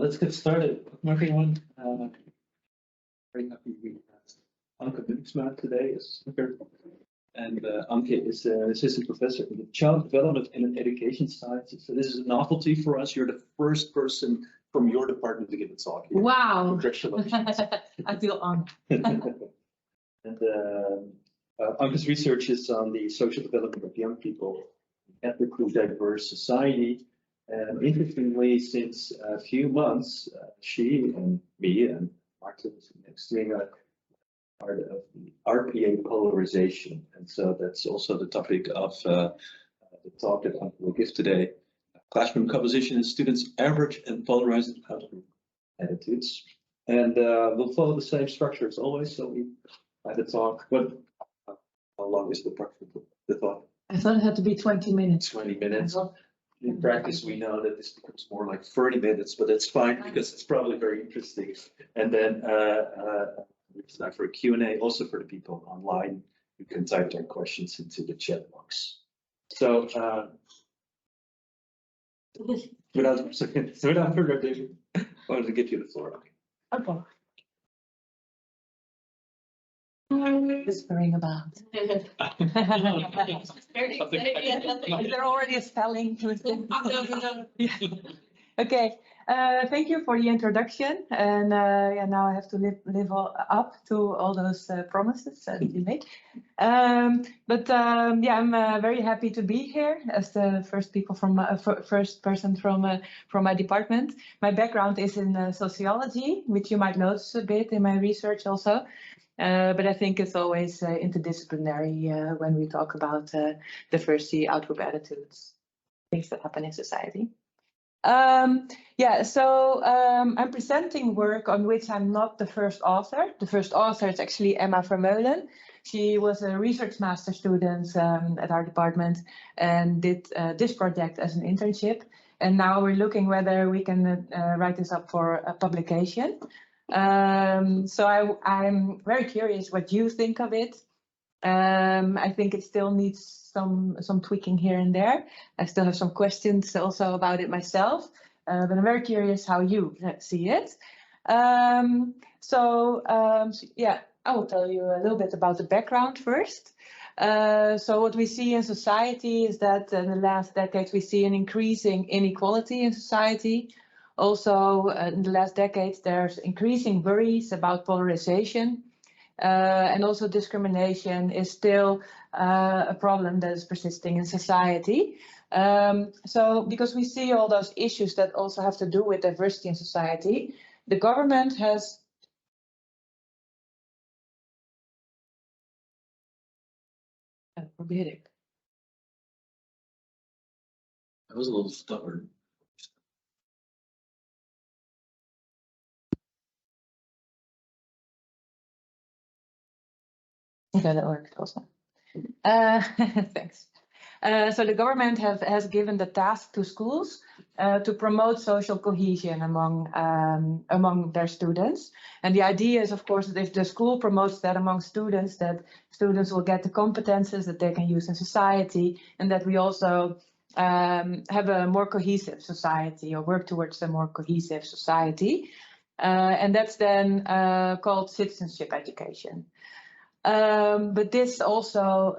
let's get started. Welcome everyone. Very happy we have Anke Munniksma today as a speaker. And Anke is an assistant professor in the Child Development and Education Sciences. So this is a novelty for us. You're the first person from your department to give a talk here. Wow. Congratulations. I feel honored. And Anke's research is on the social development of young people in ethnically diverse society. And interestingly, since a few months, she and me and Martin is next doing a part of the RPA polarization. And so that's also the topic of the talk that I will give today. Classroom composition in students' average and polarized outgroup attitudes. And we'll follow the same structure as always. So we have a talk. How long is the talk? I thought it had to be 20 minutes. 20 minutes. In practice, we know that this becomes more like 30 minutes, but that's fine because it's probably very interesting. And then it's time for a Q&A also for the people online. You can type their questions into the chat box. So without further ado, I wanted to give you the floor. Okay. Whispering about. Is there already a spelling? Okay. Thank you for the introduction. And yeah, now I have to live up to all those promises that you made. Yeah, I'm very happy to be here as the first person from my department. My background is in sociology, which you might notice a bit in my research also. But I think it's always interdisciplinary when we talk about diversity, outgroup attitudes, things that happen in society. Yeah, so I'm presenting work on which I'm not the first author. The first author is actually Emma Vermeulen. She was a research master student at our department and did this project as an internship. And now we're looking whether we can write this up for a publication. So I'm very curious what you think of it. I think it still needs some tweaking here and there. I still have some questions also about it myself, but I'm very curious how you see it. Yeah, I will tell you a little bit about the background first. So what we see in society is that in the last decades we see an increasing inequality in society. Also, in the last decades, there's increasing worries about polarization, and also discrimination is still a problem that is persisting in society. So because we see all those issues that also have to do with diversity in society, the government has probeer ik. I was a little stubborn. Okay, that worked also. Thanks. So the government has given the task to schools to promote social cohesion among their students. And the idea is, of course, that if the school promotes that among students, that students will get the competences that they can use in society, and that we also have a more cohesive society or work towards a more cohesive society. And that's then called citizenship education. But this also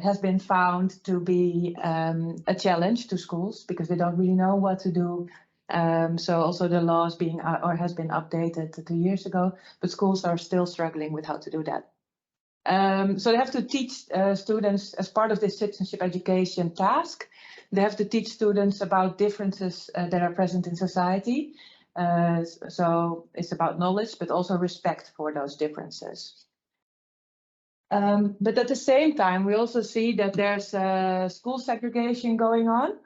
has been found to be a challenge to schools because they don't really know what to do. So also the law is being has been updated 2 years ago, but schools are still struggling with how to do that. So they have to teach students as part of this citizenship education task. They have to teach students about differences that are present in society. So it's about knowledge, but also respect for those differences. But at the same time, we also see that there's school segregation going on.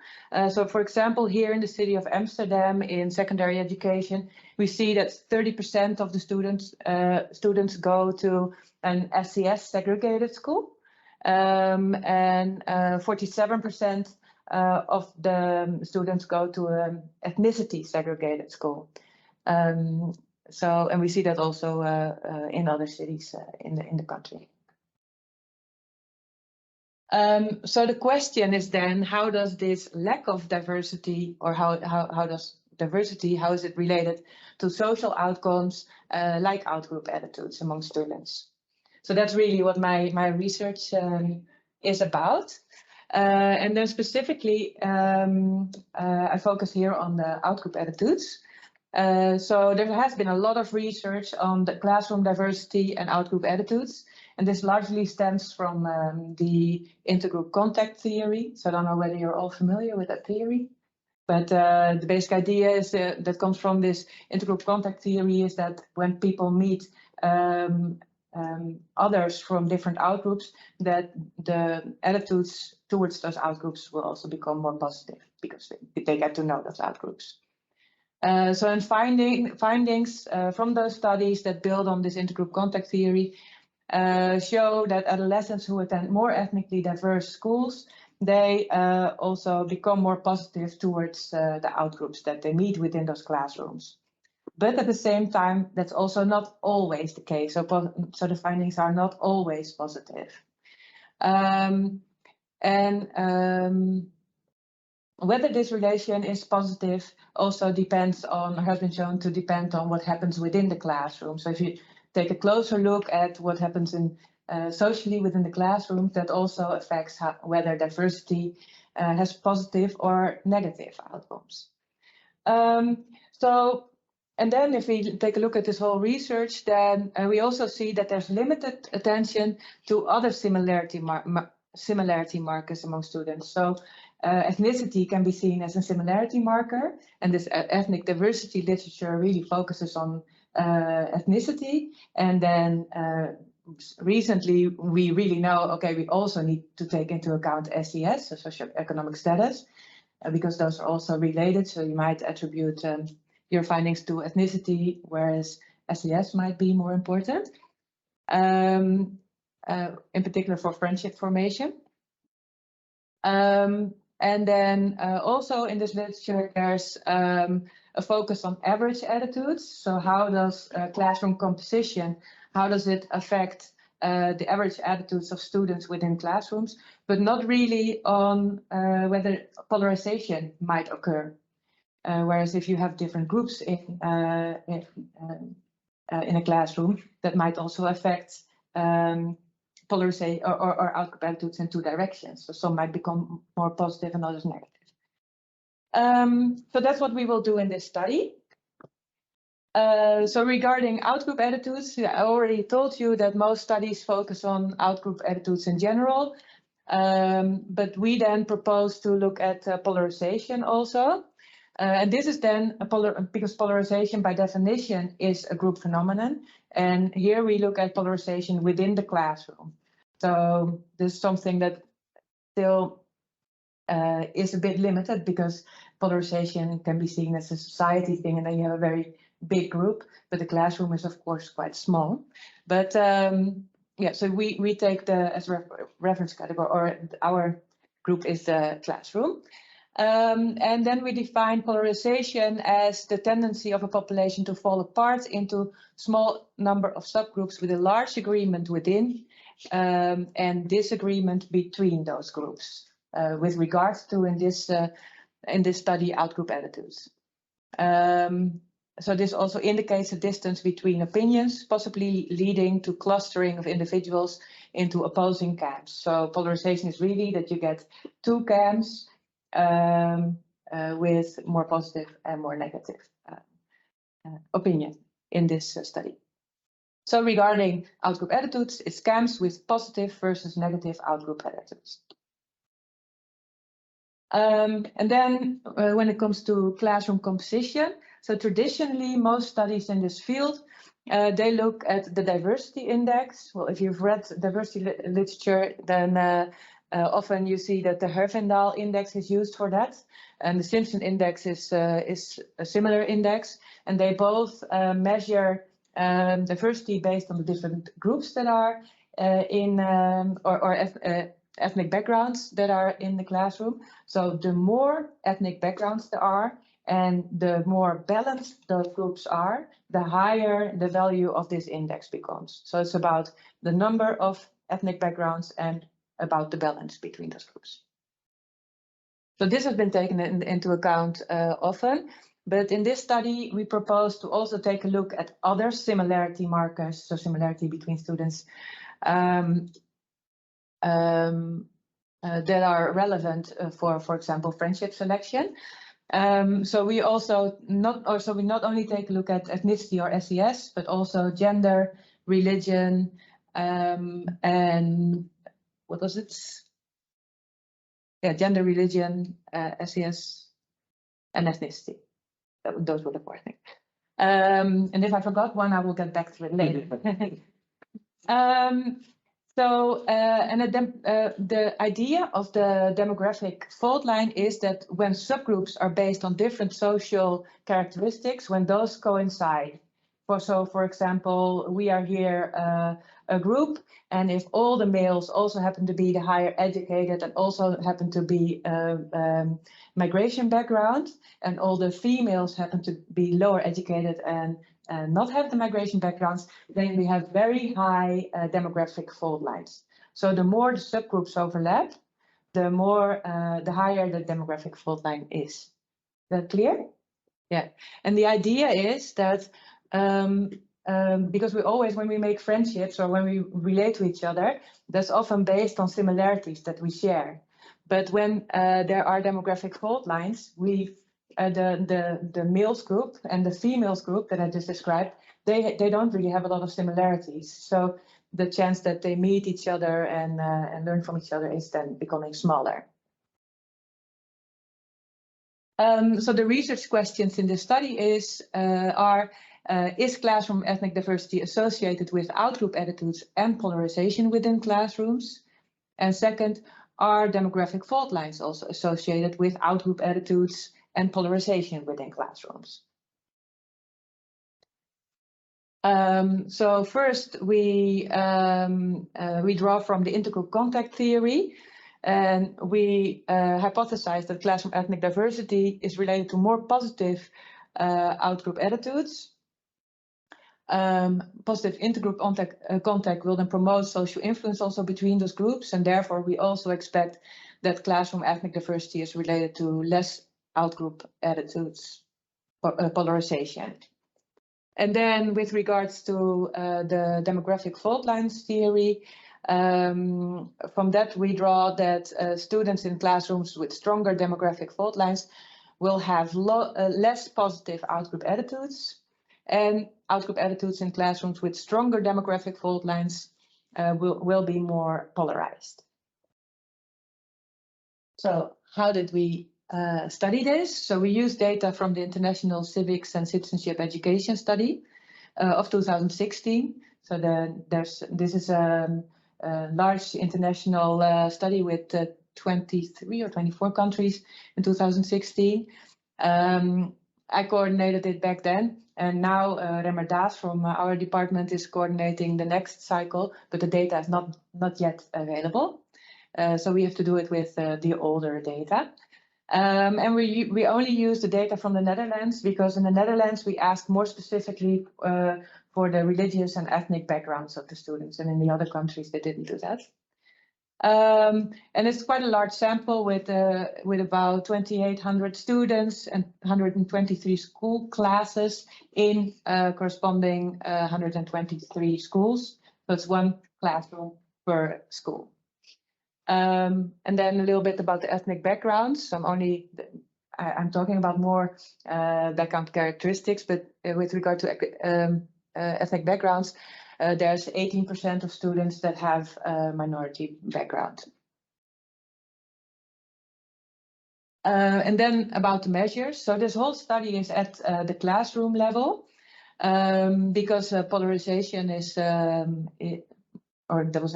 So, for example, here in the city of Amsterdam, in secondary education, we see that 30% of the students go to an SCS segregated school, and 47% of the students go to an ethnicity segregated school. And we see that also in other cities in the country. So the question is then, how does this lack of diversity, or how does diversity, how is it related to social outcomes like outgroup attitudes among students? So that's really what my research is about. And then specifically, I focus here on the outgroup attitudes. So there has been a lot of research on the classroom diversity and outgroup attitudes, and this largely stems from the intergroup contact theory. So I don't know whether you're all familiar with that theory, but the basic idea is that comes from this intergroup contact theory is that when people meet others from different outgroups, that the attitudes towards those outgroups will also become more positive because they get to know those outgroups. So in findings from those studies that build on this intergroup contact theory show that adolescents who attend more ethnically diverse schools, they also become more positive towards the outgroups that they meet within those classrooms. But at the same time, that's also not always the case. So the findings are not always positive. Whether this relation is positive also depends on, or has been shown to depend on what happens within the classroom. So if you take a closer look at what happens in socially within the classroom, that also affects whether diversity has positive or negative outcomes. And then if we take a look at this whole research, then we also see that there's limited attention to other similarity markers among students. So ethnicity can be seen as a similarity marker, and this ethnic diversity literature really focuses on ethnicity. And then recently we really know, okay, we also need to take into account SES, so socioeconomic status, because those are also related. So you might attribute your findings to ethnicity, whereas SES might be more important, in particular for friendship formation. And then also in this literature, there's a focus on average attitudes. So how does classroom composition, how does it affect the average attitudes of students within classrooms, but not really on whether polarization might occur. Whereas if you have different groups in a classroom, that might also affect polarization or outgroup attitudes in two directions. So some might become more positive and others negative. So that's what we will do in this study. So regarding outgroup attitudes, I already told you that most studies focus on outgroup attitudes in general, but we then propose to look at polarization also. And this is then because polarization by definition is a group phenomenon. And here we look at polarization within the classroom. So this is something that still is a bit limited because polarization can be seen as a society thing, and then you have a very big group, but the classroom is of course quite small. But yeah, so we take as reference category, or our group is the classroom. And then we define polarization as the tendency of a population to fall apart into small number of subgroups with a large agreement within and disagreement between those groups with regards to, in this study, outgroup attitudes. So this also indicates a distance between opinions, possibly leading to clustering of individuals into opposing camps. So polarization is really that you get two camps with more positive and more negative opinion in this study. So regarding outgroup attitudes, it's camps with positive versus negative outgroup attitudes. And then when it comes to classroom composition, so traditionally most studies in this field, they look at the diversity index. Well, if you've read diversity literature, then often you see that the Herfindahl index is used for that, and the Simpson index is a similar index, and they both measure diversity based on the different groups that are ethnic backgrounds that are in the classroom. So the more ethnic backgrounds there are, and the more balanced those groups are, the higher the value of this index becomes. So it's about the number of ethnic backgrounds and about the balance between those groups. So this has been taken into account often. But in this study, we propose to also take a look at other similarity markers, so similarity between students, that are relevant for example, friendship selection. So we not only take a look at ethnicity or SES, but also gender, religion, and what was it? Yeah, gender, religion, SES, and ethnicity. Those were the four things. And if I forgot one, I will get back to it later. The idea of the demographic fault line is that when subgroups are based on different social characteristics, when those coincide. For example, we are here a group, and if all the males also happen to be the higher educated and also happen to be migration background, and all the females happen to be lower educated and not have the migration backgrounds, then we have very high demographic fault lines. So the more the subgroups overlap, the higher the demographic fault line is. Is that clear? Yeah. And the idea is that because when we make friendships or when we relate to each other, that's often based on similarities that we share. But when there are demographic fault lines, the males group and the females group that I just described, they don't really have a lot of similarities. So the chance that they meet each other and learn from each other is then becoming smaller. So the research questions in this study is classroom ethnic diversity associated with outgroup attitudes and polarization within classrooms? And second, are demographic fault lines also associated with outgroup attitudes and polarization within classrooms? So first, we draw from the integral contact theory, and we hypothesize that classroom ethnic diversity is related to more positive outgroup attitudes. Positive intergroup contact will then promote social influence also between those groups, and therefore we also expect that classroom ethnic diversity is related to less outgroup attitudes, polarization. And then with regards to the demographic fault lines theory, from that we draw that students in classrooms with stronger demographic fault lines will have less positive outgroup attitudes, and outgroup attitudes in classrooms with stronger demographic fault lines will be more polarized. So how did we study this? So we used data from the International Civics and Citizenship Education Study of 2016. So this is a large international study with 23 or 24 countries in 2016. I coordinated it back then, and now Remmer Daas from our department is coordinating the next cycle, but the data is not yet available. So we have to do it with the older data. And we only use the data from the Netherlands because in the Netherlands we asked more specifically for the religious and ethnic backgrounds of the students, and in the other countries they didn't do that. And it's quite a large sample with about 2,800 students and 123 school classes in corresponding 123 schools. So it's one classroom per school. And then a little bit about the ethnic backgrounds. So I'm talking about more background characteristics, but with regard to ethnic backgrounds, there's 18% of students that have a minority background. And then about the measures. So this whole study is at the classroom level because polarization is, that was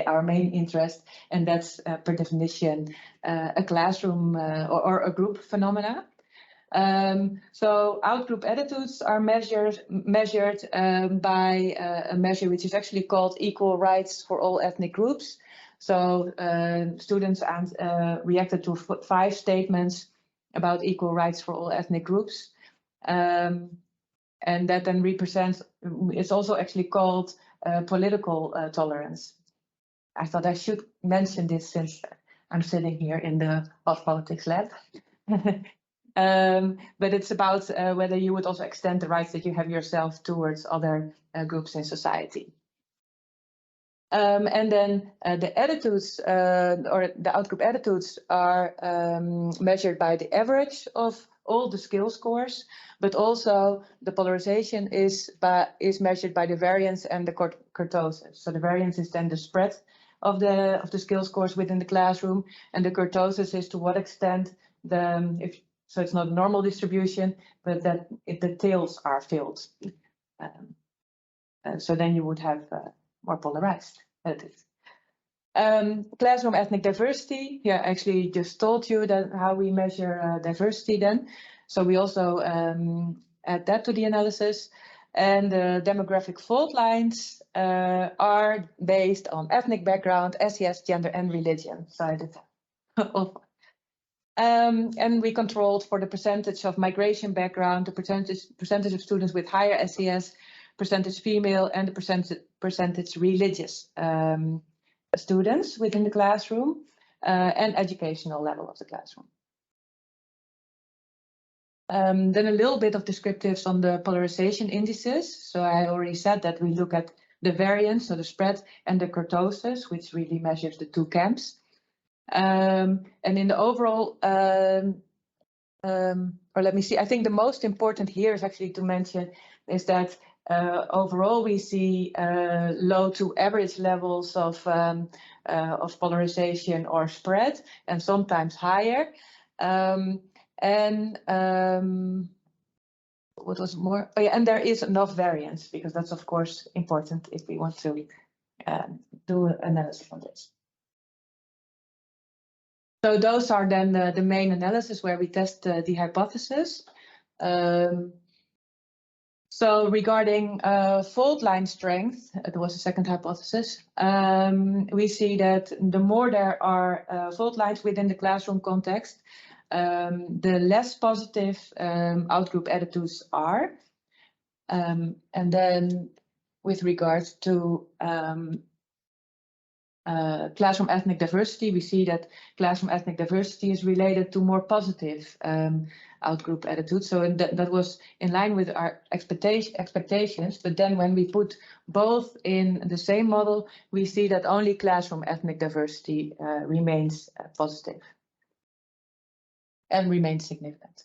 our main interest, and that's per definition a classroom or a group phenomena. So outgroup attitudes are measured by a measure which is actually called equal rights for all ethnic groups. So students reacted to 5 statements about equal rights for all ethnic groups. And that then represents, it's also actually called political tolerance. I thought I should mention this since I'm sitting here in the Hot Politics lab. But it's about whether you would also extend the rights that you have yourself towards other groups in society. And then the attitudes or the outgroup attitudes are measured by the average of all the skill scores, but also the polarization is measured by the variance and the kurtosis. So the variance is then the spread of the skill scores within the classroom, and the kurtosis is to what extent so it's not a normal distribution, but that if the tails are filled. So then you would have more polarized attitudes. Classroom ethnic diversity. Yeah, I actually just told you that how we measure diversity then. So we also add that to the analysis. And the demographic fault lines are based on ethnic background, SES, gender, and religion. So I did and we controlled for the percentage of migration background, the percentage of students with higher SES, percentage female, and the percentage religious students within the classroom, and educational level of the classroom. Then a little bit of descriptives on the polarization indices. So I already said that we look at the variance, so the spread, and the kurtosis, which really measures the two camps. And in the overall, or let me see, I think the most important here is actually to mention is that overall we see low to average levels of polarization or spread, and sometimes higher. What was more? Oh, yeah, and there is enough variance, because that's of course important if we want to do an analysis on this. So those are then the main analysis where we test the hypothesis. So regarding fault line strength, there was a second hypothesis. We see that the more there are fault lines within the classroom context, the less positive outgroup attitudes are. And then with regards to classroom ethnic diversity, we see that classroom ethnic diversity is related to more positive outgroup attitudes. So that was in line with our expectations. But then when we put both in the same model, we see that only classroom ethnic diversity remains positive and remains significant.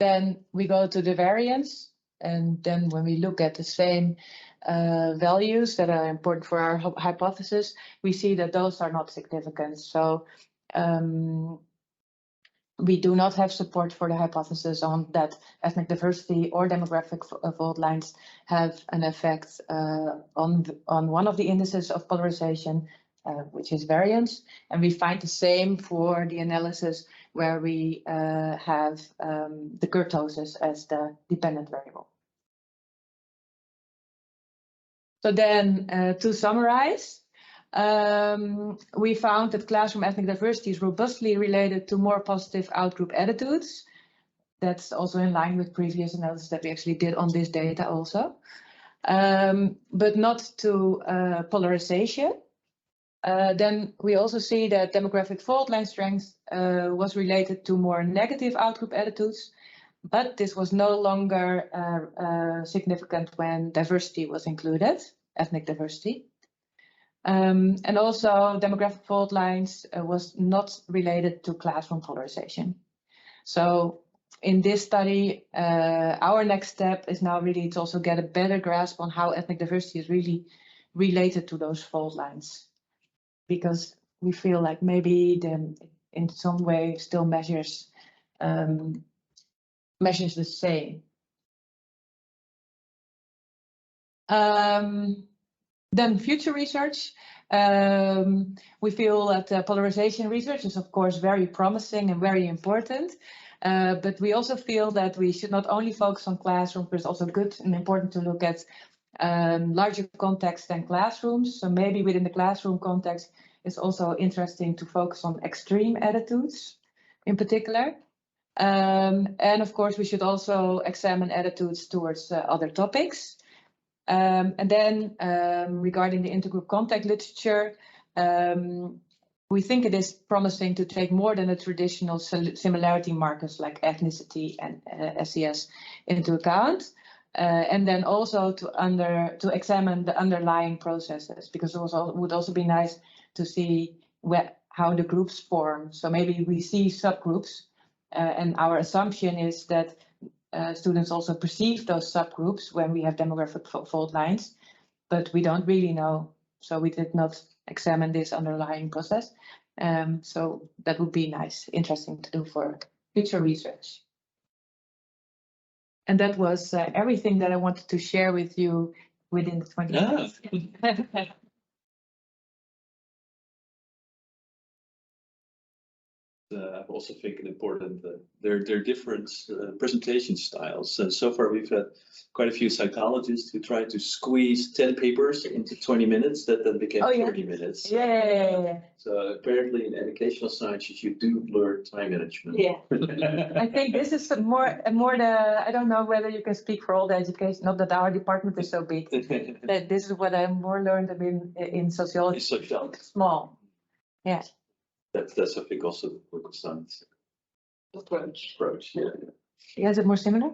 Then we go to the variance. And then when we look at the same values that are important for our hypothesis, we see that those are not significant. So we do not have support for the hypothesis on that ethnic diversity or demographic fault lines have an effect on one of the indices of polarization, which is variance. And we find the same for the analysis where we have the kurtosis as the dependent variable. So then to summarize, we found that classroom ethnic diversity is robustly related to more positive outgroup attitudes. That's also in line with previous analysis that we actually did on this data also, but not to polarization. Then we also see that demographic fault line strength was related to more negative outgroup attitudes, but this was no longer significant when diversity was included, ethnic diversity. And also demographic fault lines was not related to classroom polarization. So in this study, our next step is now really to also get a better grasp on how ethnic diversity is really related to those fault lines, because we feel like maybe them in some way still measures the same. Then future research. We feel that polarization research is of course very promising and very important, but we also feel that we should not only focus on classrooms, but it's also good and important to look at larger context than classrooms. So maybe within the classroom context, it's also interesting to focus on extreme attitudes in particular. And of course, we should also examine attitudes towards other topics. And then regarding the intergroup contact literature, we think it is promising to take more than the traditional similarity markers like ethnicity and SES into account. And then also to examine the underlying processes, because it would also be nice to see how the groups form. So maybe we see subgroups, and our assumption is that students also perceive those subgroups when we have demographic fault lines, but we don't really know. So we did not examine this underlying process. So that would be nice, interesting to do for future research. And that was everything that I wanted to share with you within the 20 minutes. I also think it important that there are different presentation styles. And so far we've had quite a few psychologists who tried to squeeze 10 papers into 20 minutes that then became 30 minutes. Yeah. So apparently in educational sciences you do learn time management. Yeah. I think this is more the, I don't know whether you can speak for all the education, not that our department is so big. That this is what I more learned in sociology. Small. Yeah. That's I think also the political science approach. Yeah, is it more similar?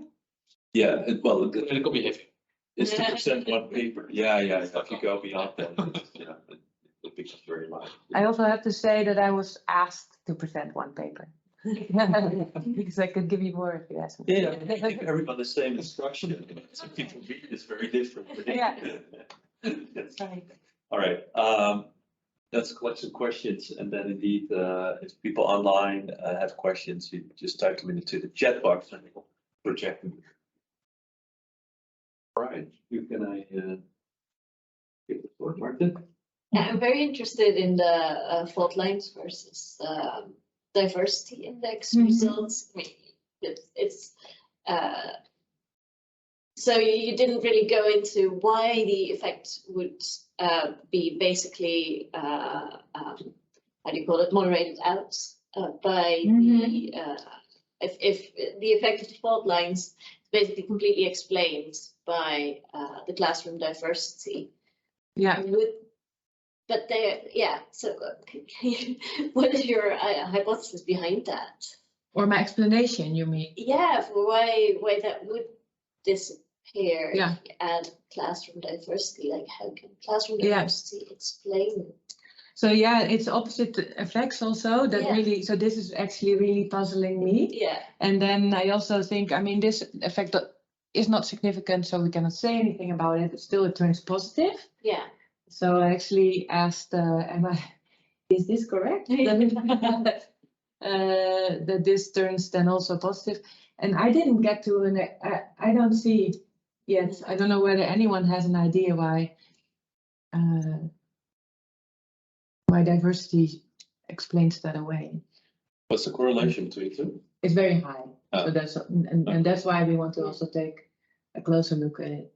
Yeah, it could be heavy. It's to present one paper. Yeah. If you go beyond that, it becomes very light. I also have to say that I was asked to present one paper. Because I could give you more if you ask me. Yeah, give everyone the same instruction. So people read is very different. Yeah. All right. Let's collect some questions, and then indeed, if people online have questions, you just type them into the chat box and we'll project them. All right, who can I give the floor, Martin? Yeah, I'm very interested in the fault lines versus diversity index results. I mean, it's so you didn't really go into why the effect would be basically how do you call it, moderated out by the if the effect of the fault lines is basically completely explained by the classroom diversity. Yeah. But there, yeah. So, what is your hypothesis behind that? Or my explanation, you mean? Yeah, for why that would disappear. Yeah. And classroom diversity, like how can classroom diversity explain it? So yeah, it's opposite effects also that really. So this is actually really puzzling me. Yeah. And then I also think, I mean, this effect is not significant, so we cannot say anything about it. But still, it turns positive. Yeah. So I actually asked, is this correct? That this turns then also positive. And I didn't get to I don't see yet. I don't know whether anyone has an idea why diversity explains that away. What's the correlation between the two? It's very high. So that's and that's why we want to also take a closer look at it.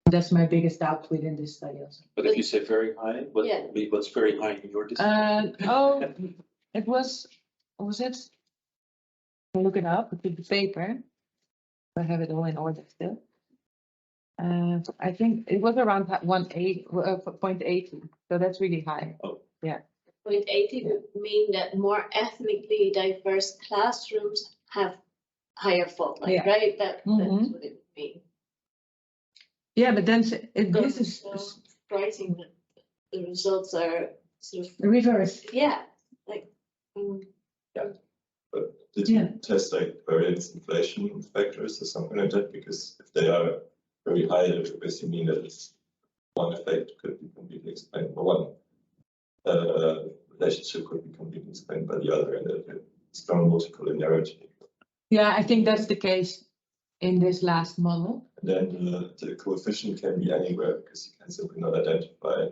That's my biggest doubt within this study also. But if you say very high, what's very high in your discipline? It was it? I'll look it up with the paper. I have it all in order still. I think it was around 0.80. So that's really high. Oh. Yeah. 0.80 would mean that more ethnically diverse classrooms have higher fault line, right? That's what it would mean. Yeah, but then this is surprising that the results are sort of reverse. Yeah, like. But did you test like variance inflation factors or something like that? Because if they are very high, it would basically mean that one effect could be completely explained, or one relationship could be completely explained by the other, and that strong multicollinearity. Yeah, I think that's the case in this last model. And then the coefficient can be anywhere because you can simply not identify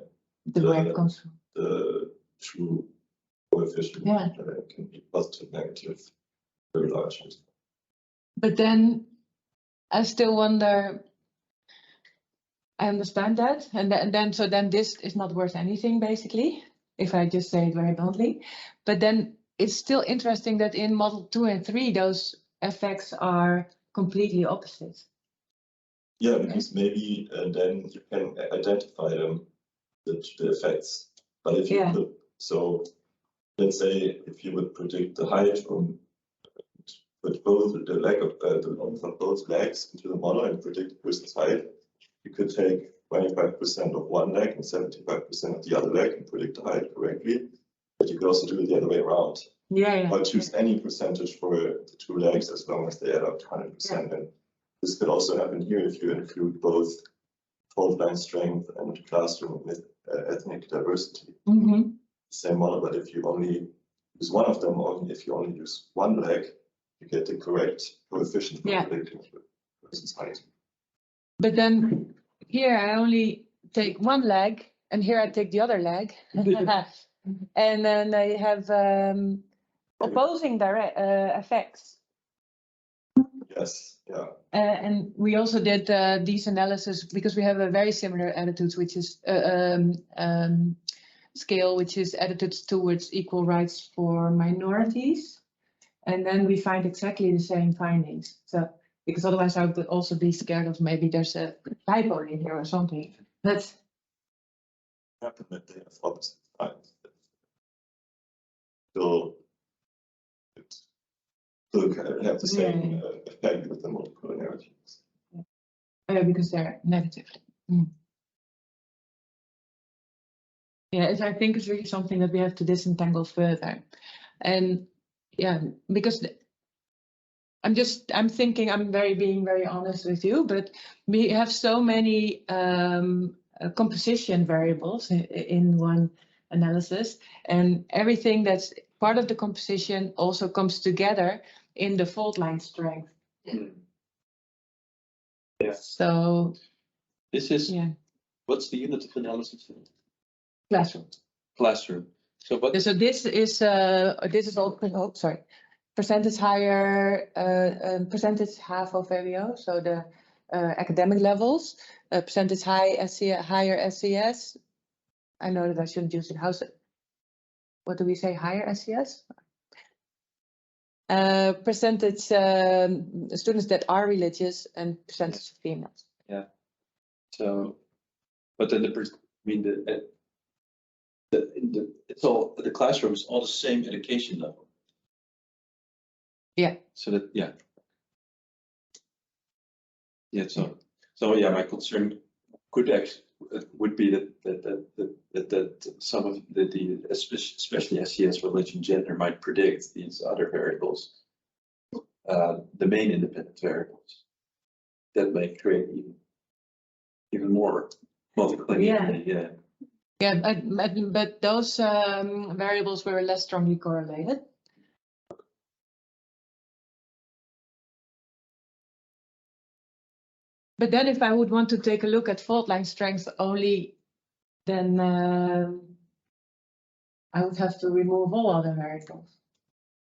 where it comes from. The true coefficient. Yeah. It can be positive, negative, very large. But then I still wonder. I understand that, and then this is not worth anything basically, if I just say it very bluntly. But then it's still interesting that in model 2 and 3 those effects are completely opposite. Yeah, because maybe then you can identify them, the effects. But if you put, so let's say if you would predict the height from put both the leg of the length of both legs into the model and predict the person's height, you could take 25% of one leg and 75% of the other leg and predict the height correctly. But you could also do it the other way around. Yeah. Or choose any percentage for the two legs as long as they add up to 100%. And this could also happen here if you include both fault line strength and classroom with ethnic diversity. Same model, but if you only use one of them, or if you only use one leg, you get the correct coefficient for predicting the person's height. But then here I only take one leg, and here I take the other leg, and then they have opposing direct effects. Yes, yeah. And we also did these analysis because we have a very similar attitudes, which is scale, which is attitudes towards equal rights for minorities. And then we find exactly the same findings. So, because otherwise I would also be scared of maybe there's a typo in here or something. That's happen that they have opposite signs. Still have the same effect with the multiple polarities. Because they're negative. Yeah, I think it's really something that we have to disentangle further. And because I'm thinking I'm being very honest with you, but we have so many composition variables in one analysis, and everything that's part of the composition also comes together in the fault line strength. Yeah. So this is what's the unit of analysis? Classroom. So what? So this is all percentage higher, percentage half of VWO, so the academic levels, percentage higher SCS. I know that I shouldn't use it. What do we say? Higher SCS? Percentage students that are religious and percentage of females. Yeah. So, but then it's all the classroom is all the same education level. Yeah. So that So my concern would be that some of the especially SCS, religion, gender might predict these other variables, the main independent variables that may create even more multi-collinearity. But those variables were less strongly correlated. But then if I would want to take a look at fault line strength only, then I would have to remove all other variables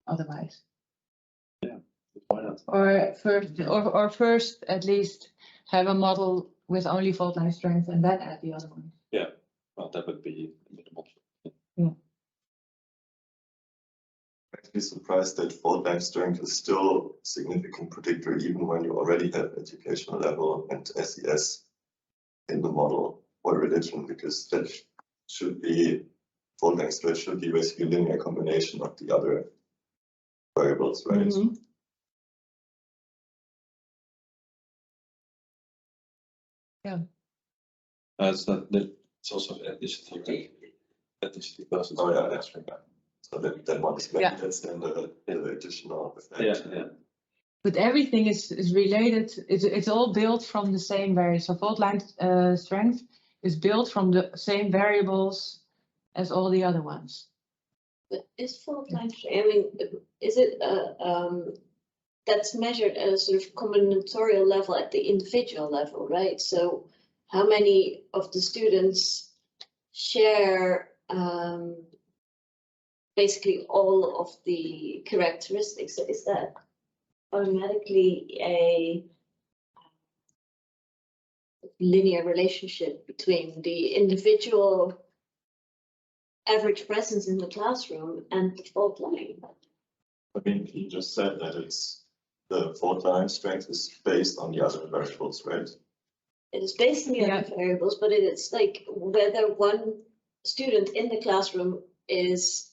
otherwise. Yeah, why not? Or first at least have a model with only fault line strength and then add the other ones. Yeah, well, that would be minimal. Yeah. I'd be surprised that fault line strength is still a significant predictor even when you already have educational level and SES in the model for religion, because that should be, fault line strength should be basically a linear combination of the other variables, right? Mm-hmm. Yeah. It's also ethnicity. Ethnicity versus. Oh yeah, that's right. So that one is maybe that's then the additional effect. Yeah. But everything is related. It's all built from the same variables. So fault line strength is built from the same variables as all the other ones. But is fault line strength? I mean, is it that's measured at a sort of combinatorial level at the individual level, right? So how many of the students share basically all of the characteristics? So is that automatically a linear relationship between the individual average presence in the classroom and the fault line? I mean, you just said that it's the fault line strength is based on the other variables, right? It is based on the other variables, but it's like whether one student in the classroom is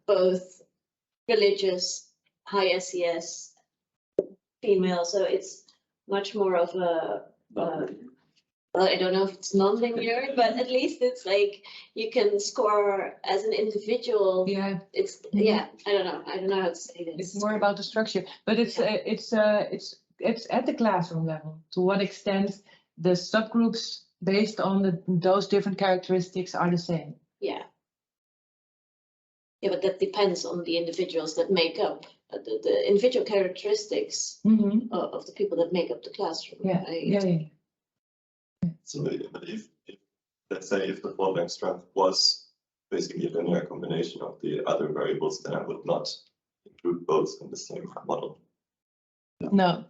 both religious, high SES, female. So it's much more of a, well, I don't know if it's non-linear, but at least it's like you can score as an individual. Yeah. It's yeah. I don't know how to say this. It's more about the structure, but it's at the classroom level. To what extent the subgroups based on those different characteristics are the same? Yeah. Yeah, but that depends on the individuals that make up the individual characteristics of the people that make up the classroom. Yeah. Right? Yeah. So if let's say if the fault length strength was basically a linear combination of the other variables, then I would not include both in the same model. No.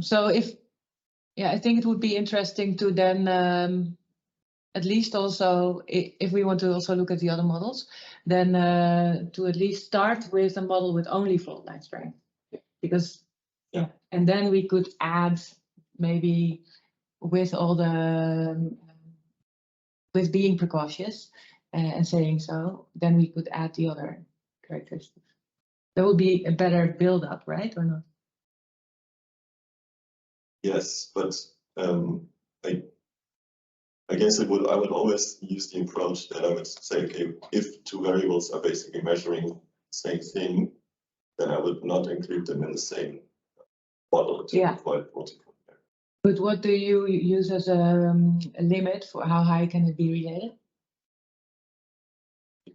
So I think it would be interesting to then at least also, if we want to also look at the other models, then to at least start with a model with only fault line strength, because and then we could add maybe with all the with being precautious and saying so, then we could add the other characteristics. That would be a better build-up, right, or not? Yes, but I guess I would always use the approach that I would say, okay, if two variables are basically measuring the same thing, then I would not include them in the same model to avoid multiple. But what do you use as a limit for how high can it be related?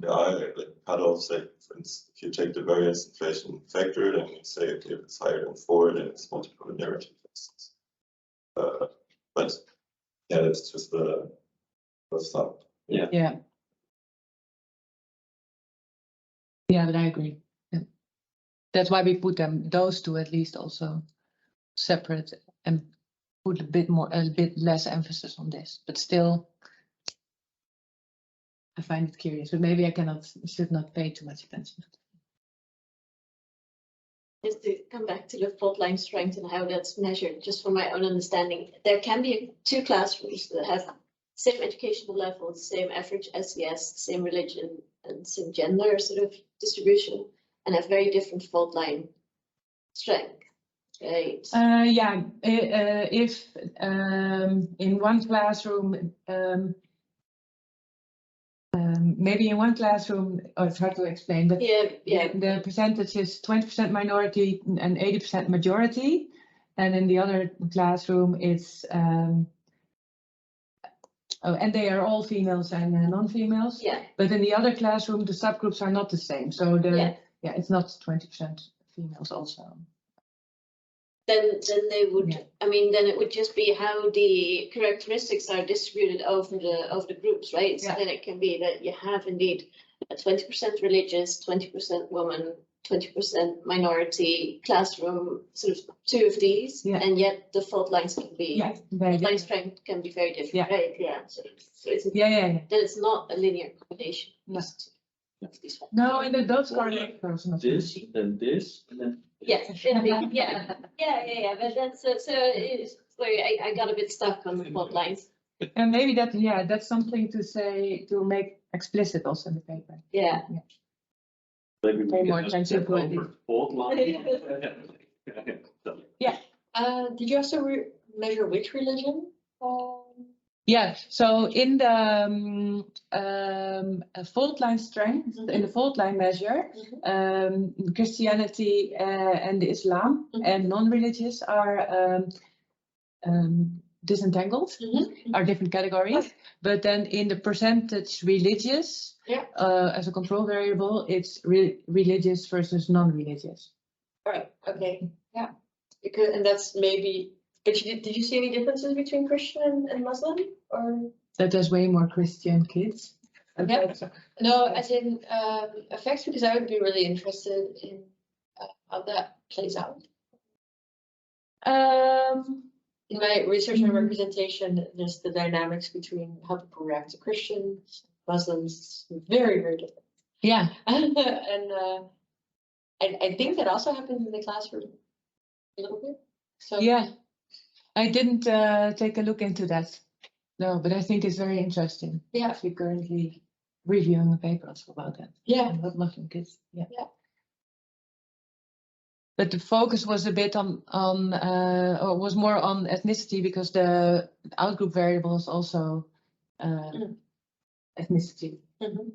Like cutoffs, like for instance, if you take the variance inflation factor, then you say, okay, if it's higher than 4, then it's multiple linearity, for instance. But yeah, that's just the thumb. Yeah, but I agree. Yeah. That's why we put those two at least also separate and put a bit less emphasis on this, but still I find it curious, but maybe I should not pay too much attention. Just to come back to the fault line strength and how that's measured, just for my own understanding, there can be two classrooms that have same educational level, same average SES, same religion, and same gender sort of distribution, and have very different fault line strength. Right. If in one classroom, maybe in one classroom, it's hard to explain, but the percentage is 20% minority and 80% majority, and in the other classroom it's and they are all females and non-females. Yeah. But in the other classroom, the subgroups are not the same, so it's not 20% females also. Then they would. I mean, then it would just be how the characteristics are distributed over the groups, right? So then it can be that you have indeed a 20% religious, 20% woman, 20% minority classroom, sort of two of these, and yet the fault lines can be line strength can be very different, right? Yeah. So it's then it's not a linear combination. No, and those correlations. This, then this, and then. Yes, indeed. Yeah. But that's so it's where I got a bit stuck on the fault lines. And maybe that's something to say, to make explicit also in the paper. Yeah. Maybe we more can step over fault line. Yeah. Did you also measure which religion? Yeah, so in the fault line strength, in the fault line measure, Christianity and Islam and non-religious are disentangled, are different categories. But then in the percentage religious, as a control variable, it's religious versus non-religious. All right, okay, yeah. And that's maybe. But did you see any differences between Christian and Muslim, or? That there's way more Christian kids. Yeah. No, as in effects, because I would be really interested in how that plays out. In my research and representation, there's the dynamics between how people react to Christians, Muslims, very, very different. Yeah. And I think that also happens in the classroom a little bit. So yeah. I didn't take a look into that. No, but I think it's very interesting. Yeah. We currently reviewing a paper also about that. Yeah. About Muslim kids. Yeah. Yeah. But the focus was a bit on or was more on ethnicity because the outgroup variable is also ethnicity. Mhm.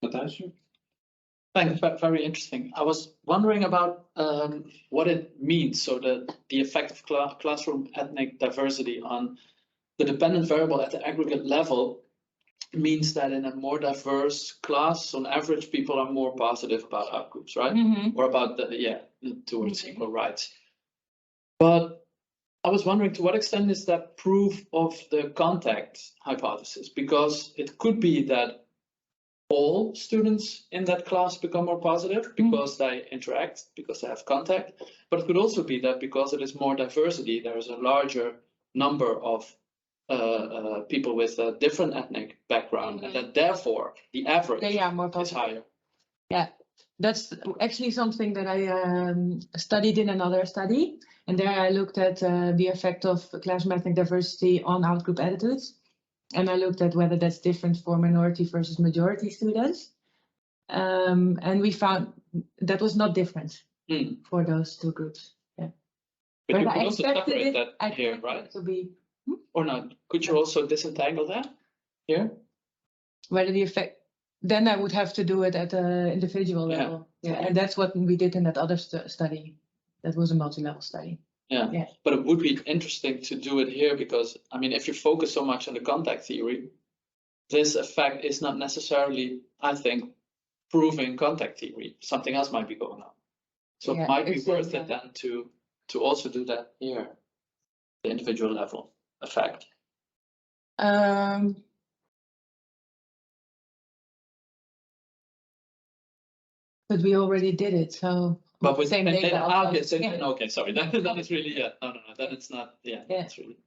Natasha? Thanks, very interesting. I was wondering about what it means, so the effect of classroom ethnic diversity on the dependent variable at the aggregate level means that in a more diverse class, on average, people are more positive about outgroups, right? Mm-hmm. Or about towards equal rights. But I was wondering, to what extent is that proof of the contact hypothesis? Because it could be that all students in that class become more positive because they interact, because they have contact. But it could also be that because it is more diversity, there is a larger number of people with a different ethnic background, and that therefore the average more is positive. higher. Yeah, that's actually something that I studied in another study. And there I looked at the effect of classroom ethnic diversity on outgroup attitudes. And I looked at whether that's different for minority versus majority students. And we found that was not different for those two groups. Yeah. But you I could also expected separate it- that here, right? To be Or not? Could you also disentangle that here? whether the effect, then I would have to do it at an individual Yeah. level. Yeah, and that's what we did in that other study. That was a multi-level study. Yeah. Yeah. But it would be interesting to do it here because, I mean, if you focus so much on the contact theory, this effect is not necessarily, I think, proving contact theory. Something else might be going on. So Yeah, it might be it's, worth yeah. it then to also do that here, the individual level effect. But we already did it, so. But with same data. okay, Yeah. okay, sorry, that is really, no, then it's not, that's really.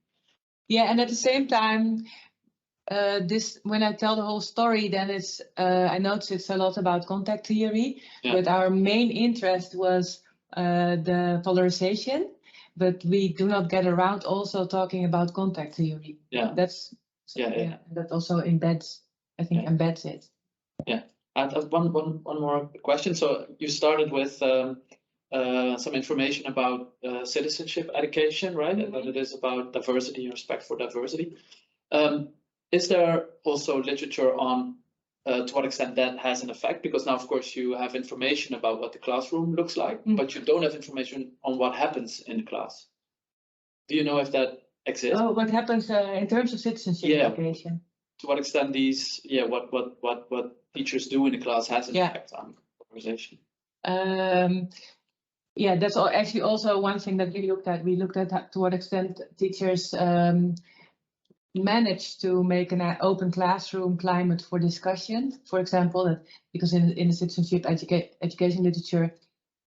Yeah, and at the same time, this when I tell the whole story, then it's I notice it's a lot about contact theory, but our main interest was the polarization, but we do not get around also talking about contact theory. Yeah. That's that also embeds, I think, embeds it. Yeah, I have one more question. So you started with some information about citizenship education, right? And that it is about diversity and respect for diversity. Is there also literature on to what extent that has an effect? Because now, of course, you have information about what the classroom looks like, but you don't have information on what happens in the class. Do you know if that exists? Oh, what happens in terms of citizenship education? To what extent these, what teachers do in the class has an effect on conversation? Yeah, that's actually also one thing that we looked at. We looked at to what extent teachers manage to make an open classroom climate for discussion. For example, because in the citizenship education literature,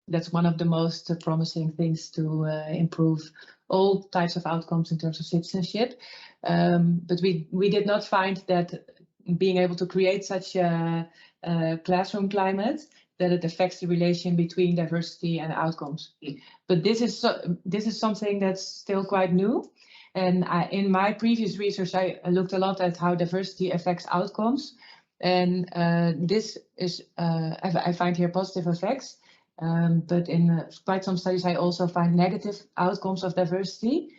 that's one of the most promising things to improve all types of outcomes in terms of citizenship. But we did not find that being able to create such a classroom climate that it affects the relation between diversity and outcomes. But this is something that's still quite new. And in my previous research, I looked a lot at how diversity affects outcomes. And this is, I find here positive effects. But in quite some studies, I also find negative outcomes of diversity.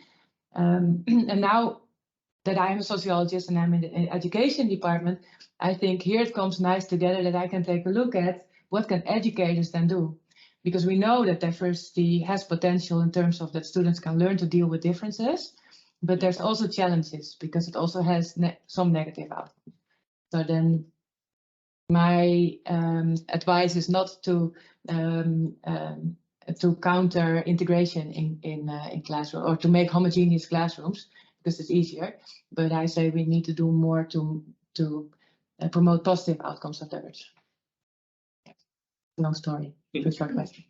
And now that I'm a sociologist and I'm in the education department, I think here it comes nice together that I can take a look at what can educators then do. Because we know that diversity has potential in terms of that students can learn to deal with differences, but there's also challenges because it also has some negative outcomes. So then my advice is not to counter integration in classroom or to make homogeneous classrooms because it's easier. But I say we need to do more to promote positive outcomes of diversity. Long story, too short question.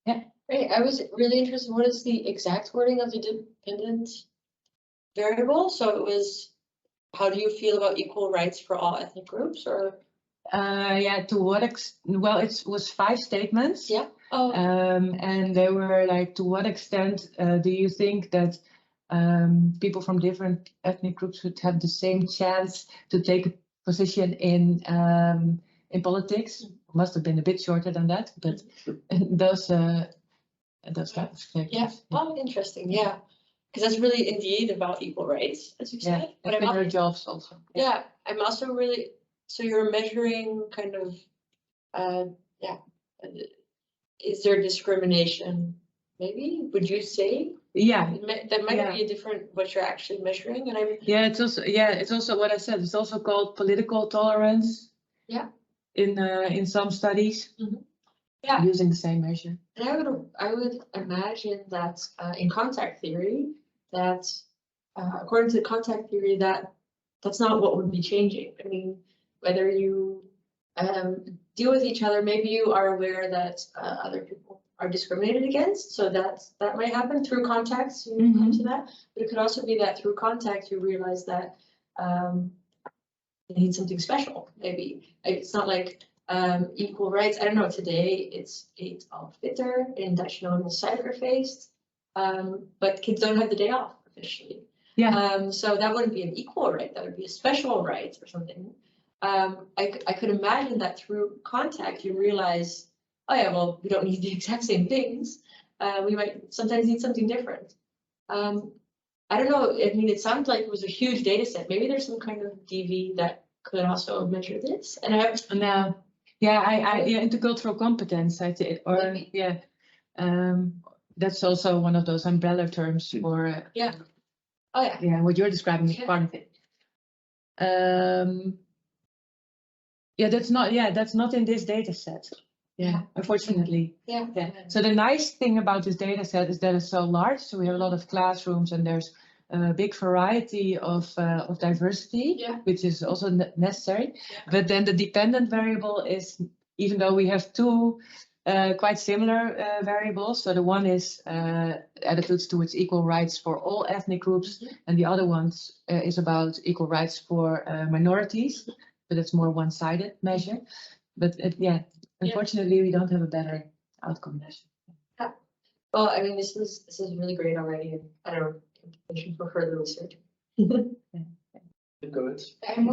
Yeah. Great. I was really interested. What is the exact wording of the dependent variable? So it was, how do you feel about equal rights for all ethnic groups, or? Yeah, to what extent? Well, it was 5 statements. Yeah. Oh. And they were like, to what extent do you think that people from different ethnic groups would have the same chance to take a position in politics. Must have been a bit shorter than that, but those kind of factors. Yeah, oh, interesting, yeah. Because that's really indeed about equal rights, as you said. But I'm better jobs also. yeah, I'm also really, so you're measuring kind of, is there discrimination? Maybe, would you say? Yeah. That might be a different, what you're actually measuring, and I'm. It's also what I said. It's also called political tolerance. Yeah. In some studies. Mm-hmm. Yeah. Using the same measure. And I would imagine that in contact theory, that according to contact theory, that's not what would be changing. I mean, whether you deal with each other, maybe you are aware that other people are discriminated against, so that might happen through contacts. You come to that, but it could also be that through contact you realize that you need something special. Maybe it's not like equal rights. I don't know. Today it's al fitter, in Dutch known as suikerfeest, but kids don't have the day off officially. Yeah. So that wouldn't be an equal right. That would be a special right or something. I could imagine that through contact you realize, oh yeah, well, we don't need the exact same things. We might sometimes need something different. I don't know. I mean, it sounds like it was a huge data set. Maybe there's some kind of DV that could also measure this. And I have now, intercultural competence. I think, or maybe. That's also one of those umbrella terms for. Yeah. Oh yeah. Yeah, what you're describing is part of it. That's not in this data set. Yeah, unfortunately. Yeah. So the nice thing about this data set is that it's so large. So we have a lot of classrooms and there's a big variety of diversity, which is also necessary. Yeah. But then the dependent variable is, even though we have two quite similar variables. So the one is attitudes towards equal rights for all ethnic groups, and the other one is about equal rights for minorities. But it's more one-sided measure. But unfortunately, we don't have a better outcome measure. Yeah. Well, I mean, this is really great already, and I don't know, information for further research. Go ahead. I have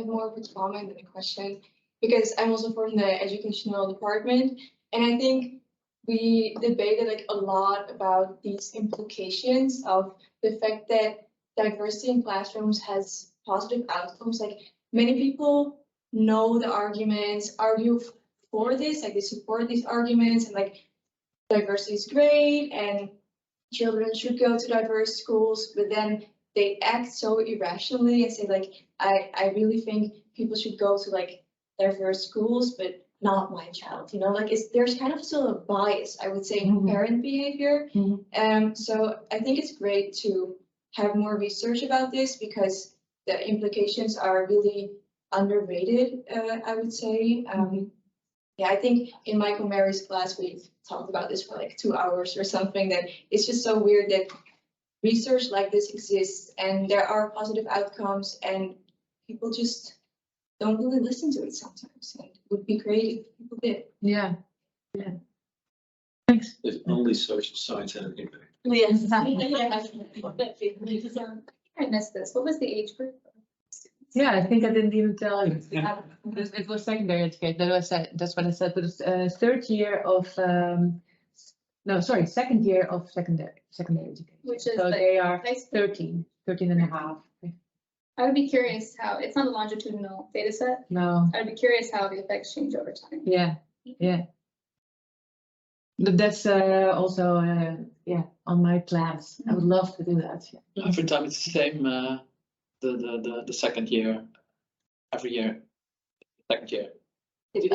more of a comment than a question, because I'm also from the educational department, and I think we debated like a lot about these implications of the fact that diversity in classrooms has positive outcomes. Like, many people know the arguments, argue for this, like they support these arguments, and like diversity is great and children should go to diverse schools, but then they act so irrationally and say like, I really think people should go to like diverse schools, but not my child, you know, like there's kind of still a bias, I would say, in parent behavior. So I think it's great to have more research about this, because the implications are really underrated, I would say. I think in Michael Mary's class, we talked about this for like 2 hours or something, that it's just so weird that research like this exists and there are positive outcomes and people just don't really listen to it sometimes. And it would be great if people did. Yeah. Thanks. If only social science had an impact. Yes. I missed this. What was the age group? Yeah, I think I didn't even tell you. It was secondary education. That's what I said. But it's second year of secondary education. Which is so like they are 13 and a half. I would be curious how, it's not a longitudinal data set. No. I'd be curious how the effects change over time. Yeah. But that's also on my plans. I would love to do that. Yeah. Every time it's the same. The second year, every year, second year. But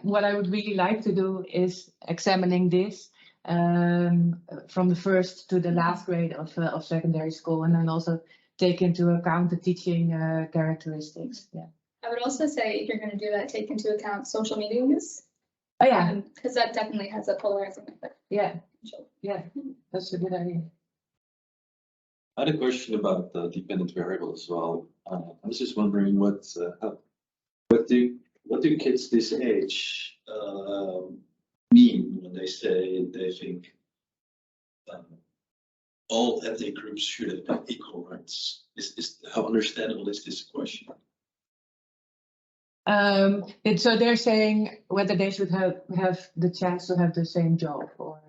what I would really like to do is examining this from the first to the last grade of secondary school, and then also take into account the teaching characteristics. Yeah. I would also say, if you're going to do that, take into account social media use. Oh yeah, because that definitely has a polarizing effect. Yeah, that's a good idea. I had a question about the dependent variable as well. I was just wondering what do kids this age mean when they say they think all ethnic groups should have equal rights? How understandable is this question? So they're saying whether they should have the chance to have the same job or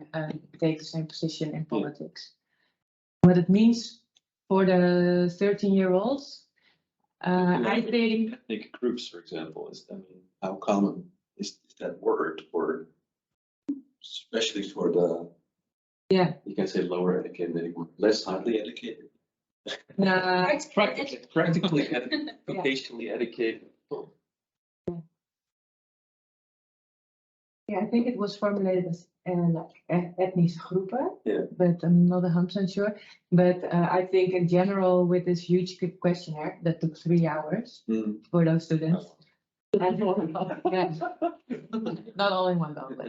take the same position in politics. What it means for the 13-year-olds, I think Ethnic groups, for example, how common is that word, or especially for the, you can say lower educated, maybe less highly educated. Practically vocationally educated people. Yeah, I think it was formulated as like etnische groepen, Yeah. but I'm not 100% sure. But I think in general, with this huge questionnaire that took 3 hours for those students. And, not all in one go, but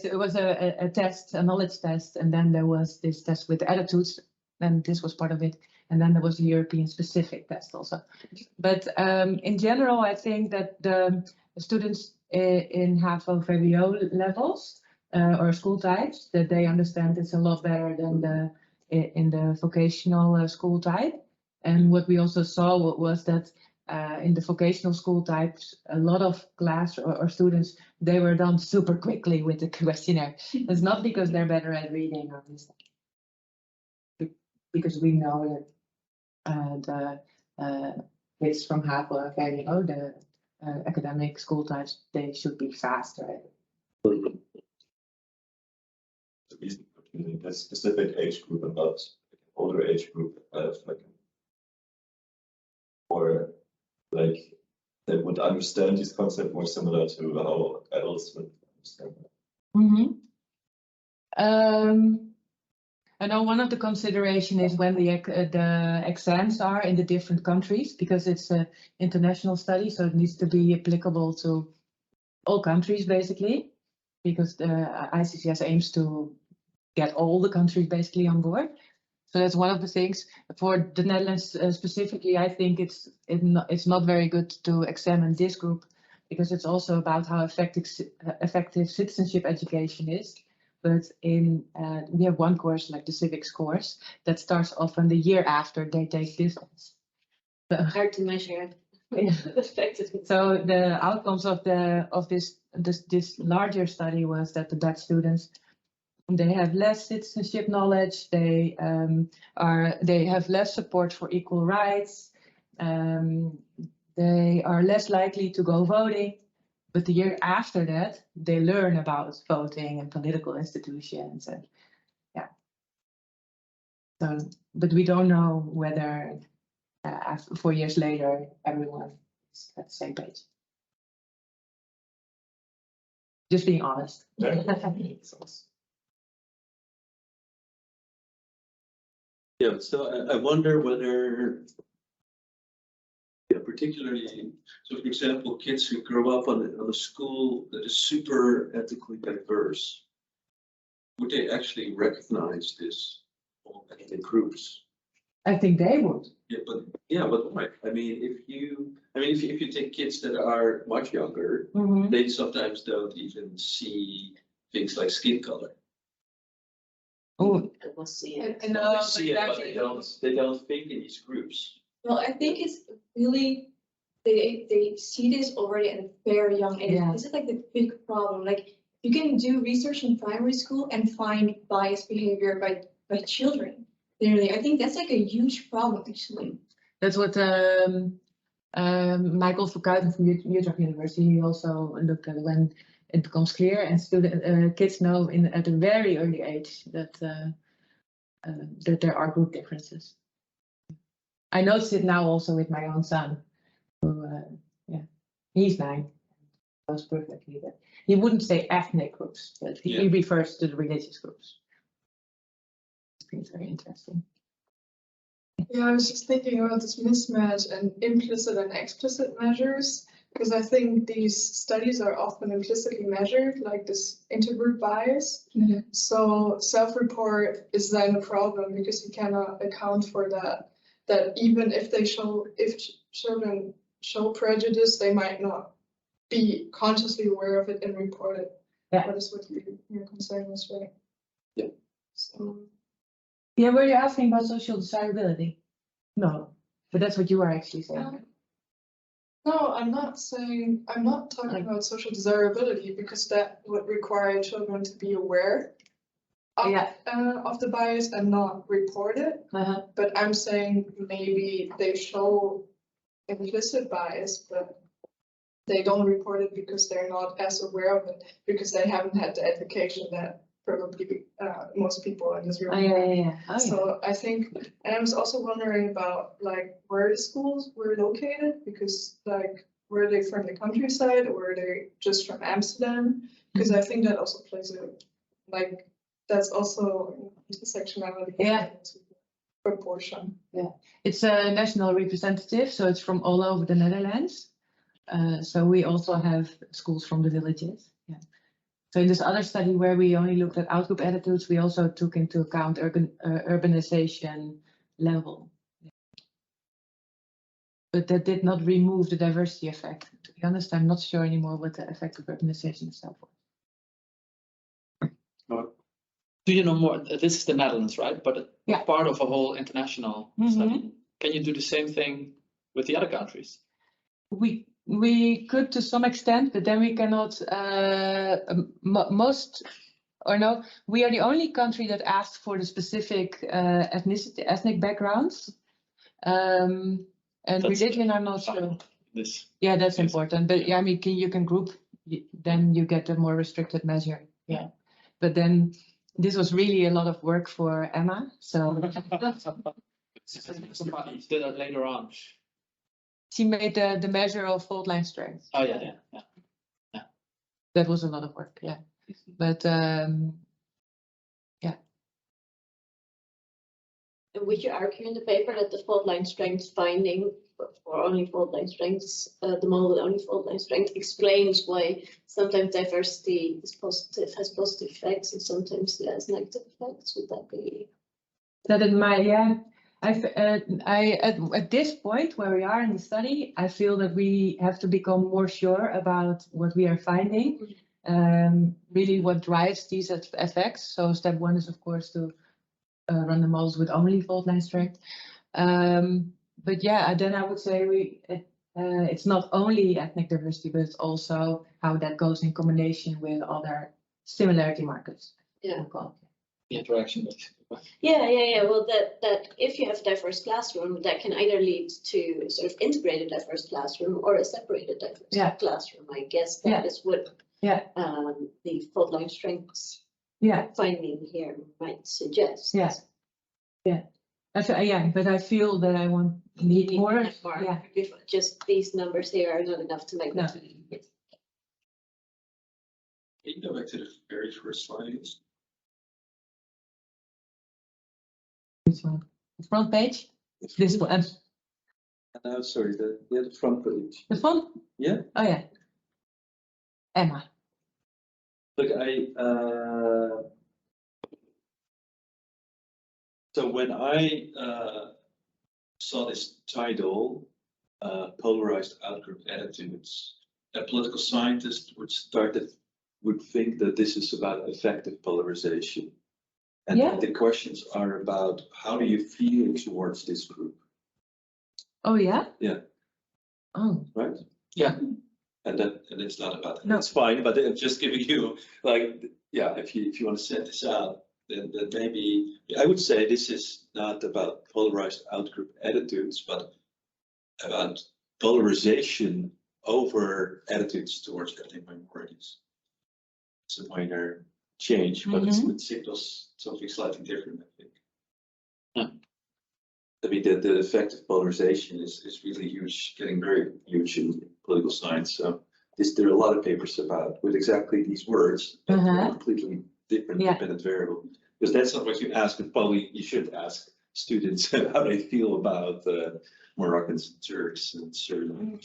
it was a test, a knowledge test, and then there was this test with attitudes, and this was part of it. And then there was a European specific test also. But in general, I think that the students in HAVO-VWO levels or school types, that they understand it's a lot better than in the vocational school type. And what we also saw was that in the vocational school types, a lot of class or students, they were done super quickly with the questionnaire. It's not because they're better at reading or this, because we know that the kids from HAVO-VWO, the academic school types, they should be faster. The reason for choosing this specific age group and not older age group, or like they would understand this concept more similar to how adults would understand it. I know one of the consideration is when the exams are in the different countries, because it's an international study, so it needs to be applicable to all countries basically, because the ICCS aims to get all the countries basically on board. So that's one of the things. For the Netherlands specifically, I think it's not very good to examine this group, because it's also about how effective citizenship education is. But we have one course, like the civics course, that starts often the year after they take this. So, hard to measure. Yeah. So the outcomes of this larger study was that the Dutch students, they have less citizenship knowledge. They have less support for equal rights. They are less likely to go voting. But the year after that, they learn about voting and political institutions, and So, but we don't know whether 4 years later everyone is at the same page. Just being honest. Yeah, but still, I wonder whether, particularly, so for example, kids who grow up on a school that is super ethnically diverse, would they actually recognize this all ethnic groups? I think they would. But right. I mean, if you take kids that are much younger, they sometimes don't even see things like skin color. Oh, We'll see it. And They see it, but they don't think in these groups. Well, I think it's really, they see this already at a very young age. Yeah. This is like the big problem. Like, you can do research in primary school and find biased behavior by children. Literally, I think that's like a huge problem, actually. That's what Michael Verkuiten from Utrecht University also looked at, when it becomes clear and kids know at a very early age that there are group differences. I notice it now also with my own son, who, he's 9. Knows perfectly that he wouldn't say ethnic groups, but he refers to the religious groups. It's very interesting. Yeah, I was just thinking about this mismatch and implicit and explicit measures, because I think these studies are often implicitly measured, like this intergroup bias. So self-report is then a problem because you cannot account for that. That even if children show prejudice, they might not be consciously aware of it and report it. Yeah. That is what your concern was, right? Yeah. So, Yeah, were you asking about social desirability? No, but that's what you are actually saying. no, I'm not talking about social desirability because that would require children to be aware of the bias and not report it. But I'm saying maybe they show implicit bias, but they don't report it because they're not as aware of it, because they haven't had the education that probably most people in this room have. So I think, and I was also wondering about like where the schools were located, because like were they from the countryside or were they just from Amsterdam? Because I think that also plays a like that's also intersectionality. Proportion. Yeah, it's a national representative, so it's from all over the Netherlands. So we also have schools from the villages. Yeah. So in this other study where we only looked at outgroup attitudes, we also took into account urbanization level. Yeah. But that did not remove the diversity effect. To be honest, I'm not sure anymore what the effect of urbanization itself was. Do you know more? This is the Netherlands, right? But part of a whole international study. Can you do the same thing with the other countries? We could to some extent, but then we cannot. We are the only country that asked for the specific ethnic backgrounds, and that's religion. I'm not sure. Yeah, that's important. But yeah, I mean, you can group, then you get a more restricted measure. Yeah, but then. This was really a lot of work for Emma, so. Did that later on. She made the measure of fault line strength. Oh yeah. That was a lot of work, yeah. But yeah. And would you argue in the paper that the fault line strength finding for only fault line strengths, the model with only fault line strength explains why sometimes diversity is positive, has positive effects, and sometimes it has negative effects? Would that be? That in my at this point where we are in the study, I feel that we have to become more sure about what we are finding, really what drives these effects. So step one is of course to run the models with only fault line strength. But yeah, then I would say it's not only ethnic diversity, but it's also how that goes in combination with other similarity markers. Yeah. The interaction. Yeah. Well, that if you have a diverse classroom, that can either lead to sort of integrated diverse classroom or a separated diverse classroom. I guess that is what the fault line strengths finding here might suggest. But I feel that I need more. Yeah. Just these numbers here are not enough to make that. Can you go back to the very first slide? This one. The front page? This one. No, sorry, the front page. The front? Yeah. Oh yeah. Emma. Look, so when I saw this title, Polarized Outgroup Attitudes, a political scientist would think that this is about effective polarization. And the questions are about how do you feel towards this group? Oh yeah? Yeah. Oh. Right? Yeah. And it's not about that. No. It's fine, but I'm just giving you if you want to set this out, then maybe I would say this is not about polarized outgroup attitudes, but about polarization over attitudes towards ethnic minorities. It's a minor change, but it signals something slightly different, I think. I mean, the effect of polarization is really huge, getting very huge in political science. So there are a lot of papers about with exactly these words, but they're completely different dependent variable. Because that's not what you ask, but probably you should ask students how they feel about Moroccans and Turks and certain.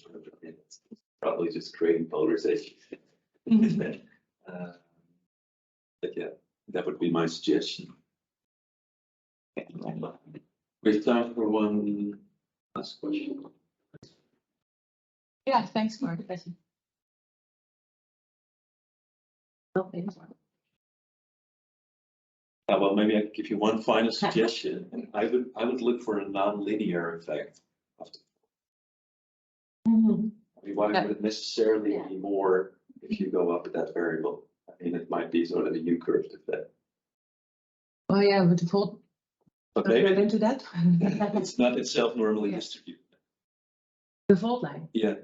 Probably just creating polarization. But yeah, that would be my suggestion. We have time for one last question. Yeah, thanks for the question. Not anymore. Well, maybe I could give you one final suggestion, and I would look for a non-linear effect. Mhm. I mean, why Yeah. would it necessarily Yeah. be more if you go up at that variable? I mean, it might be sort of a U-curved effect. Oh, yeah, with the fault. But Don't maybe get into that. it's not itself normally Yeah. distributed. The fault line. Yeah,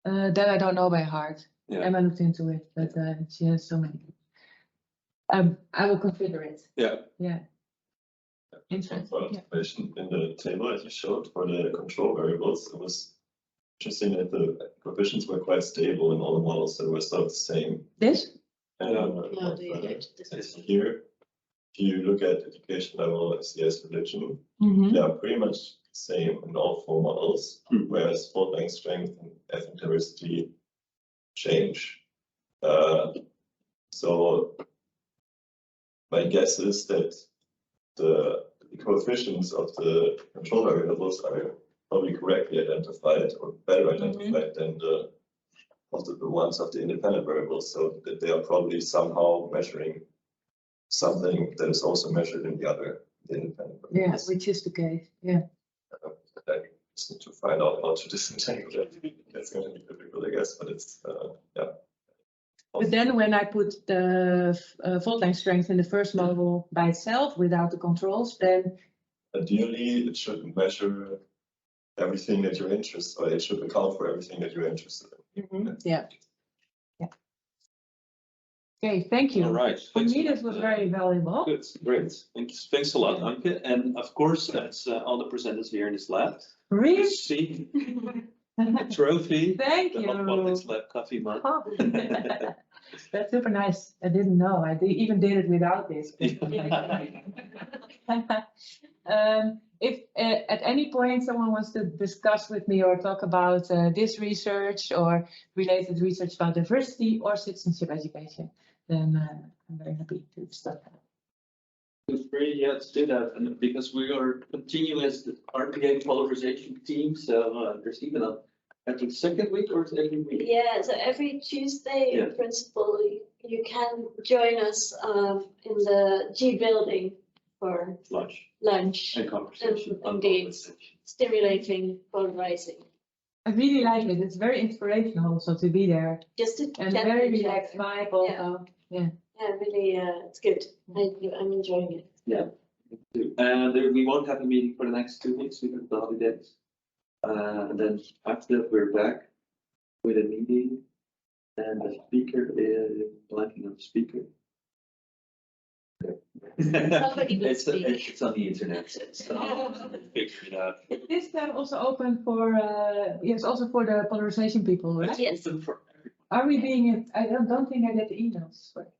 That I don't know by heart. yeah, Emma looked into it, but she has so many. I will consider it. yeah. Yeah. Interesting for observation in the table as you showed for the control variables, it was interesting that the coefficients were quite stable in all the models, so they were sort of the same. This? No, they don't. As here, if you look at education level, CS religion, Mm-hmm. they are pretty much the same in all 4 models, whereas fault length strength and ethnic diversity change. So my guess is that the coefficients of the control variables are probably correctly identified or better identified than the ones of the independent variables, so that they are probably somehow measuring something that is also measured in the other independent Yeah, variables. which is the case. Yeah. I just need to find out how to disentangle that. That's going to be difficult, I guess, but it's yeah. But then when I put the fault line strength in the first model by itself without the controls, then Ideally, it should measure everything that you're interested, or it should account for everything that you're interested in. yeah. Okay, thank you. All right. For Thanks me, a this lot. was very valuable. Good, great. Thanks a lot, Anke. And of course, that's all the presenters here in this lab. Really? See the trophy. Thank The Hot you. Politics Lab coffee mug. Oh, that's super nice. I didn't know. I even did it without this. If at any point someone wants to discuss with me or talk about this research or related research about diversity or citizenship education, then I'm very happy to start that. Feel free, yeah, let's do that. And because we are continuing as the RPA polarization team, so there's even every second week or every week? Yeah, so every Tuesday, Yeah. in principle, you can join us in the G building for lunch, And conversation. Indeed. Stimulating, polarizing. I really like it. It's very inspirational also to be there Just to and chat very with each relaxed other. vibe also. Yeah. Yeah, really, it's good. I'm enjoying it. Yeah. And we won't have a meeting for the next 2 weeks because of the holidays. And then after that, we're back with a meeting. And the speaker is blanking on the speaker. Somebody will It's speak. it's on the internet, so figure it out. Is this also open for, yes, also for the polarization people, right? Yes. Open for everyone. Are we being, I don't think I get the emails, but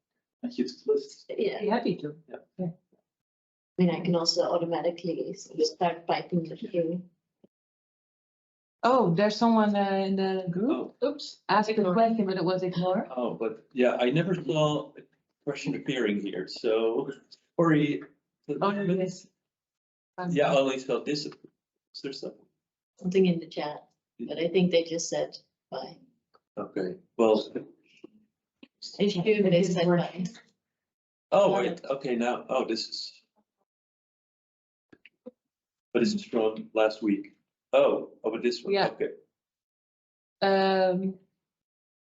And it's list. Yeah, I'd be happy to. I mean, I can also automatically sort of start typing it through. Oh, there's someone in the group Oops. asked a question, but it was ignored. Oh, but yeah, I never saw a question appearing here, so sorry. Oh, no, yes. Yeah, I only saw this. Is there something? Something in the chat, but I think they just said bye. Okay, well, They said bye. oh, wait, okay, now, oh, this is. But this is from last week. Oh, but this one, Yeah. okay.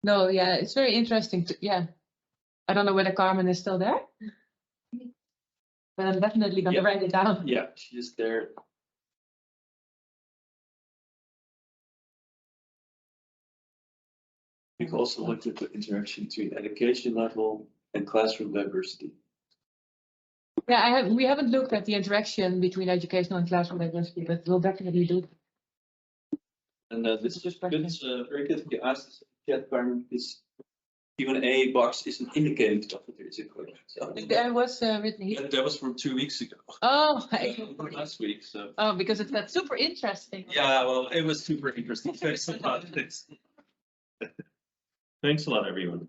No, yeah, it's very interesting to, yeah. I don't know whether Carmen is still there. But I'm definitely gonna Yeah. write it down. Yeah, she's there. We've also looked at the interaction between education level and classroom diversity. Yeah, we haven't looked at the interaction between educational and classroom diversity, but we'll definitely do. And this is Just good, very good. You asked chat, Carmen, this Q&A box is an indicator of it is a question. So That was written here. that was from 2 weeks ago. Oh, Last week, so. oh, because it's that super interesting. Yeah, well, it was super interesting. Thanks a lot. Thanks a lot, everyone.